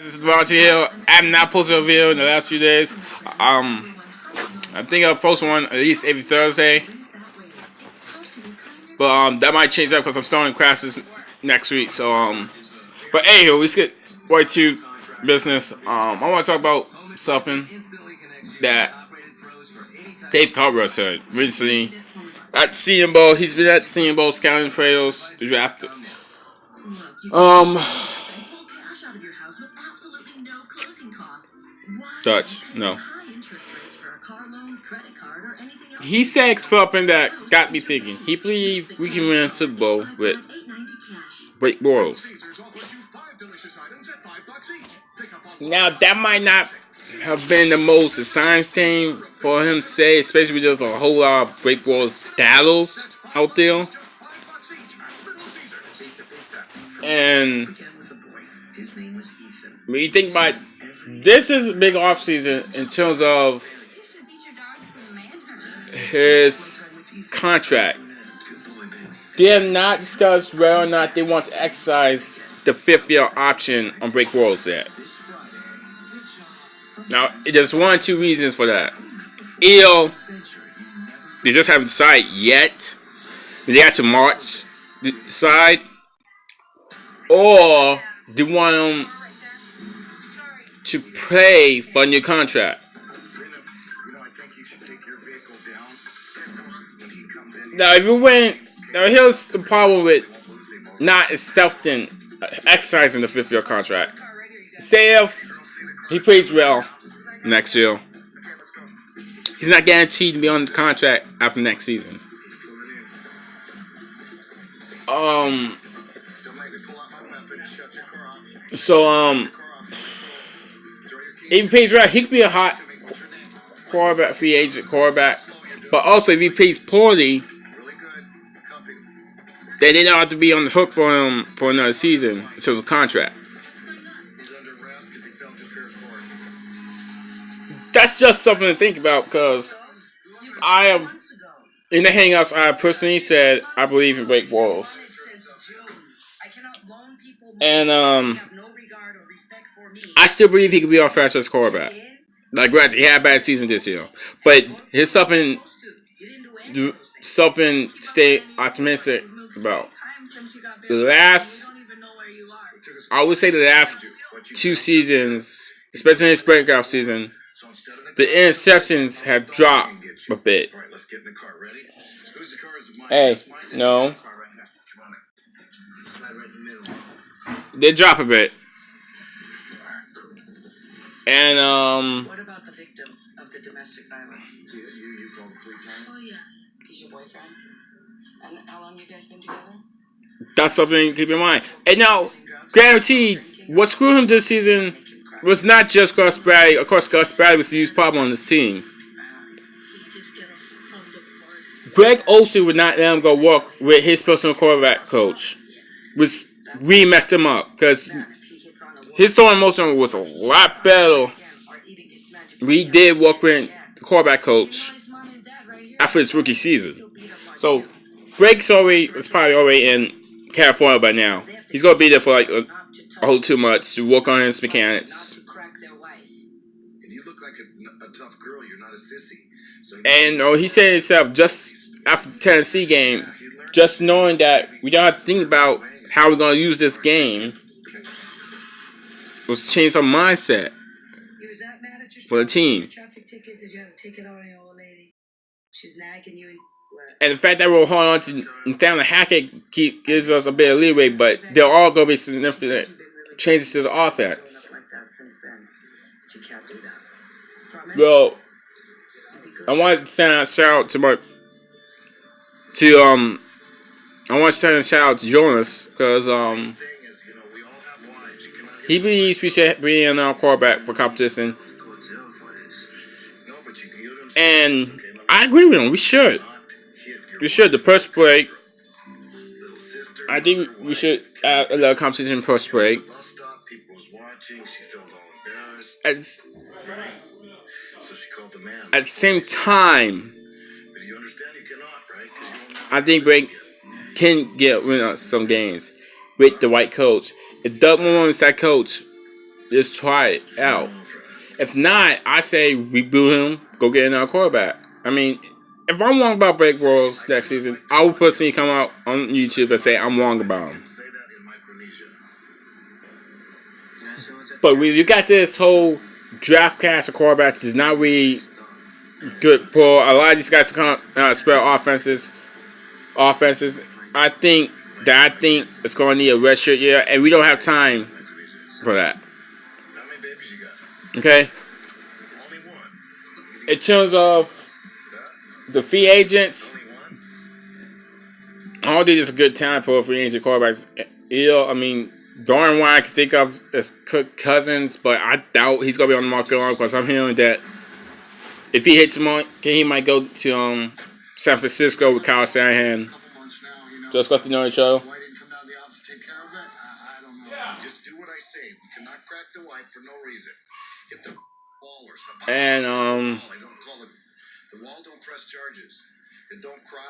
This is Devontae Hill. I have not posted a video in the last few days. I think I'll post one at least every Thursday. But that might change up because I'm starting classes next week. So but anywho, let's get right to business. I want to talk about something that Dave Caldwell said recently at Senior Bowl. He's been at Senior Bowl scouting players to draft. Dutch, no. He said something that got me thinking. He believed we can win a Super Bowl with great morals. Now, that might not have been the most exciting thing for him to say, especially with just a whole lot of great morals battles out there. And when you think about it, this is a big offseason in terms of his contract. They have not discussed whether or not they want to exercise the fifth-year option on Blake Bortles yet. Now, there's one or two reasons for that. Either they just haven't decided yet. They got to March decide. Or they want him to play for a new contract. Now, if you win, now here's the problem with not accepting, exercising the fifth-year contract. Say if he plays well next year, he's not guaranteed to be on the contract after next season. So, if he plays well, he could be a hot quarterback, free agent quarterback. But also, if he plays poorly, then they don't have to be on the hook for him for another season in terms of contract. That's just something to think about because I have, in the Hangouts, I personally said I believe in Blake Bortles. And I still believe he could be our franchise quarterback. Like, granted, he had a bad season this year, but here's something stay optimistic about. I would say the last two seasons, especially in his breakout season, the interceptions have dropped a bit. Hey, no. They drop a bit. And what about the victim of the domestic violence? You called the police on him? Oh yeah. He's your boyfriend? And how long you guys been together? That's something to keep in mind. And now, guaranteed, what screwed him this season was not just Gus Bradley. Of course, Gus Bradley was the huge problem on this team. Greg Olsen would not let him go work with his personal quarterback coach, which really messed him up because his throwing motion was a lot better. We did work with the quarterback coach after his rookie season. So, Greg's was probably already in California by now. He's going to be there for like a whole 2 months to work on his mechanics. And he said himself, just after the Tennessee game, just knowing that we don't have to think about how we're going to use this game was change our mindset for the team. And the fact that we're holding on to Nathaniel Hackett gives us a bit of leeway, but there are going to be significant changes to the offense. Well, I want to send a shout out to Jonas because he believes we should bring in our quarterback for competition. And I agree with him. We should. The first break. I think we should add a little competition first break. At the same time, I think Blake can win some games with the right coach. If Doug Malone is that coach, Just try it out. If not, I say reboot him. Go get another quarterback. I mean, if I'm wrong about Blake Bortles next season, I will personally come out on YouTube and say I'm wrong about him. But when you got this whole draft class of quarterbacks is not really good for a lot of these guys to come spell offenses. I think it's going to need a redshirt year, and we don't have time for that. Okay. In terms of the free agents, I don't think it's a good time for free agent quarterbacks. I mean, the only one I can think of is Kirk Cousins, but I doubt he's gonna be on the market long because I'm hearing that if he hits him on, he might go to San Francisco with Kyle Shanahan. Just because you know each other. Just do what I say. We cannot crack the white for no reason. Hit the wall or something. And the wall don't press charges. It don't cry.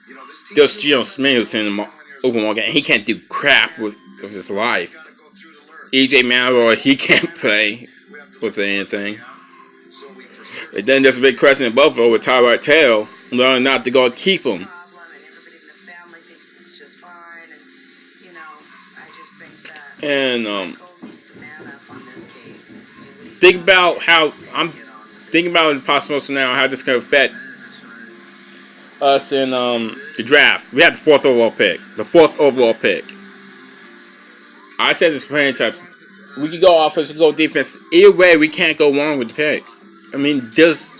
You know this team. Just Geno Smith was in the open wall game. He can't do crap with his life. EJ Manuel, he can't play with anything. And then there's a big question in Buffalo with Tyrod Taylor, learning not to go keep him. And think about how I'm thinking about the possible scenario how this can affect us in the draft. We had the fourth overall pick. I said this plenty of times. We could go offense, we could go defense. Either way, we can't go wrong with the pick. I mean, there's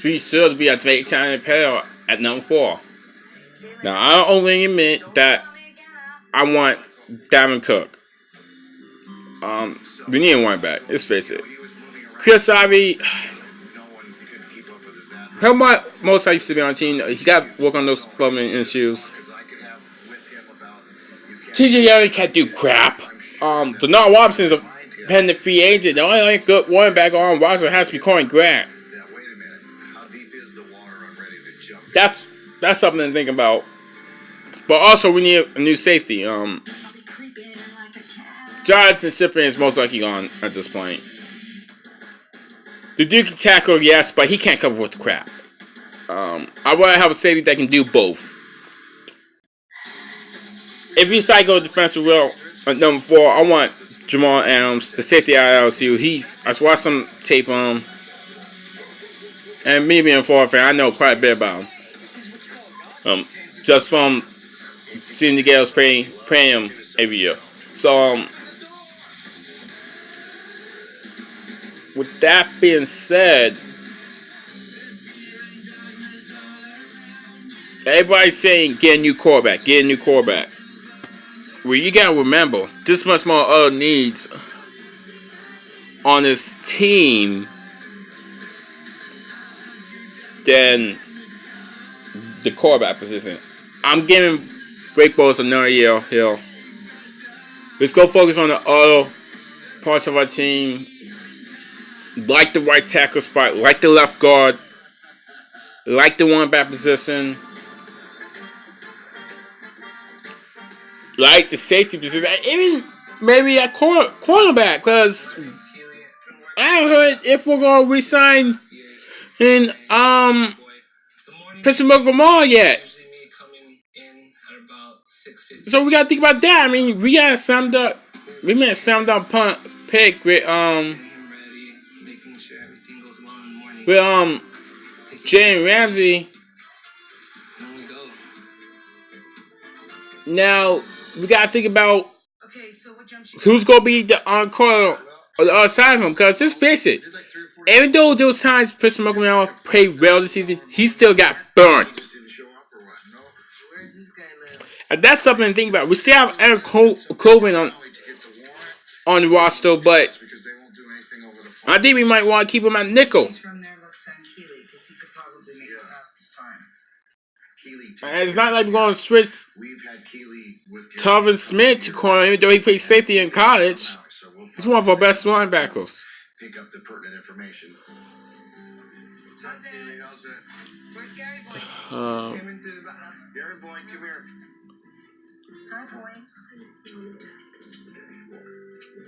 be sure to be a very talented player at number 4. Now, I only admit that I want Dalvin Cook. We need a one back. Let's face it. Chris Ivy, how much most I used to be on the team. He got to work on those plumbing issues. TJ Young can't do crap. Denard Robinson's a pending free agent. The only good one back on roster has to be Corey Grant. That's something to think about. But also we need a new safety. Johnson Cyprian is most likely gone at this point. The Duke can tackle, yes, but he can't cover with the crap. I want to have a safety that can do both. If you decide to go defensive role at number 4, I want Jamal Adams, the safety out of LSU. I watched some tape on him. And me being a Florida fan, I know quite a bit about him. Just from seeing the girls paying him every year. So, with that being said, everybody's saying get a new quarterback. Well, you gotta remember, this much more other needs on this team than the quarterback position. I'm giving Blake Bortles another year here. Let's go focus on the other parts of our team, like the right tackle spot, like the left guard, like the one back position, like the safety position, even maybe at cornerback, because I haven't heard if we're going to resign in Pittsburgh Lamar yet. So we got to think about that. I mean, we made a slam dunk punt pick with Jalen Ramsey. Now we gotta think about who's gonna be the corner on the other side of him. Because let's face it, even though those times Pittsburgh McGraw played well this season, he still got burnt. And that's something to think about. We still have Aaron Colvin on the roster, but I think we might want to keep him at nickel. And it's not like we're going to switch Tevin Smith to corner, even though he played safety in college. He's one of our best linebackers. Pick up the pertinent information. Where's Gary Boyd? Gary Boyd, come here. Hi, boy.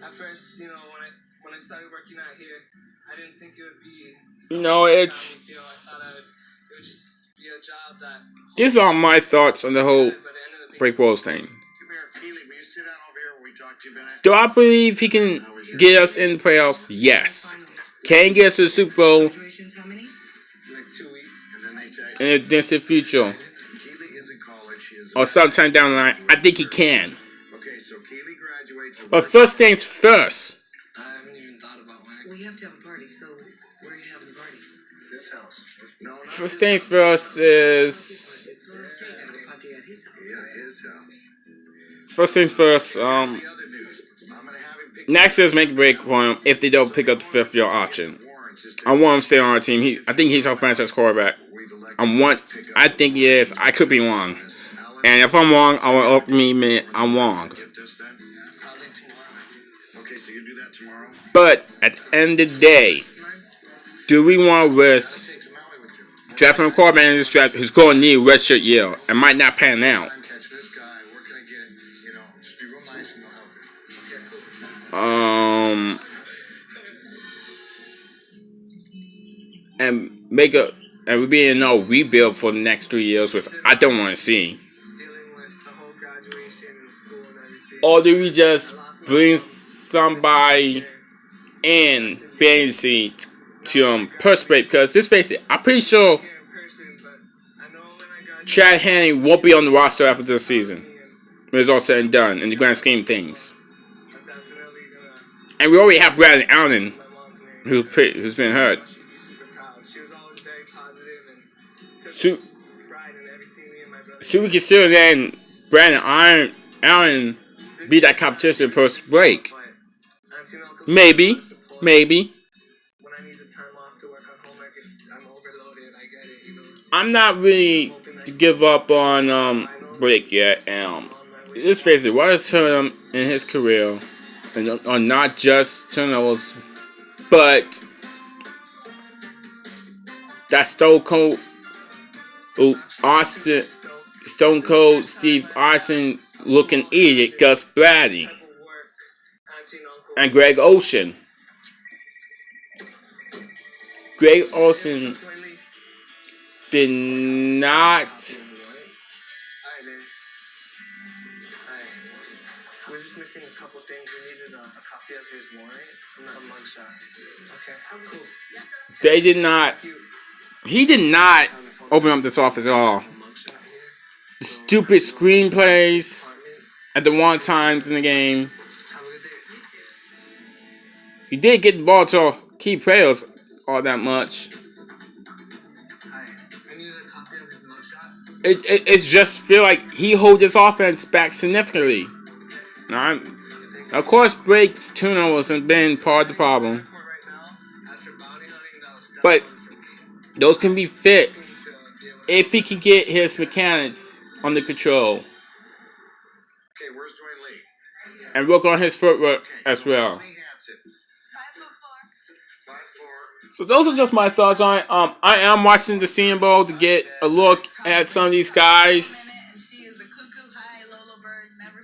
At first, when I started working out here, I didn't think it would be. It's. I thought it would just be a job that. These are my thoughts on the whole break walls thing. Do I believe he can get us in the playoffs? Yes. Can he get us to the Super Bowl? Like 2 weeks. In the distant future. Or sometime down the line. I think he can. But first things first. I haven't even thought about when. We have to have a party, so where are you having the party? This house. No, First things first is. First things first, next is make a break for him if they don't pick up the 5th-year option. I want him to stay on our team. I think he's our franchise quarterback. I think he is. I could be wrong. And if I'm wrong, I will admit I'm wrong. But at the end of the day, do we want to risk drafting a quarterback in this draft who's going to need a redshirt year and might not pan out? And we be in no rebuild for the next 3 years, which I don't want to see. Or do we just bring somebody in fantasy to participate? Because let's face it, I'm pretty sure Chad Henne won't be on the roster after this season when it's all said and done in the grand scheme of things. And we already have Brandon Allen, who's been hurt. So we consider then Brandon Allen be that competition post break. Maybe. I'm not really to give up on Blake yet. Let's face it, what has hurt him in his career, and are not just turnovers, but that Stone Cold Steve Austin looking idiot Gus Bradley and Greg Olsen. Greg Olsen did not. We're just missing a couple things. We needed a copy of his warrant and a mugshot. Okay, cool. They did not. He did not open up this office at all. Stupid screenplays at the wrong times in the game. He did get the ball to key players all that much. It's just feel like he holds his offense back significantly. Now, of course, breaks turnovers have been part of the problem, but those can be fixed if he can get his mechanics under control and work on his footwork as well. So those are just my thoughts on it. I am watching the Senior Bowl to get a look at some of these guys.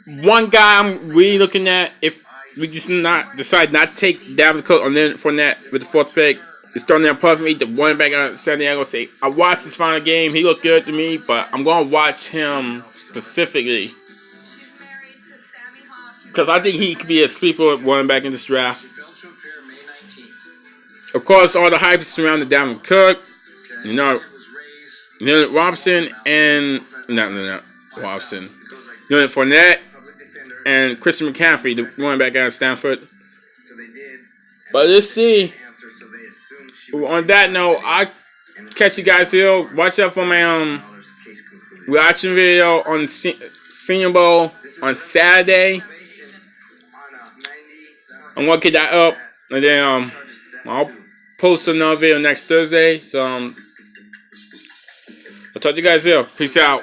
One guy I'm really looking at, if we just decide not to take Dalvin Cook on then Fournette with the 4th pick, is throwing down perfectly the running back out of San Diego State. I watched his final game. He looked good to me, but I'm going to watch him specifically because I think he could be a sleeper running back in this draft. Of course, all the hype surrounding Dalvin Cook, Leonard Robinson and not Robinson, Leonard Fournette and Christian McCaffrey, the running back out of Stanford. But let's see. On that note, I catch you guys here. Watch out for my reaction video on Senior Bowl on Saturday. I'm gonna get that up, and then I'll post another video next Thursday. So I'll talk to you guys here. Peace out.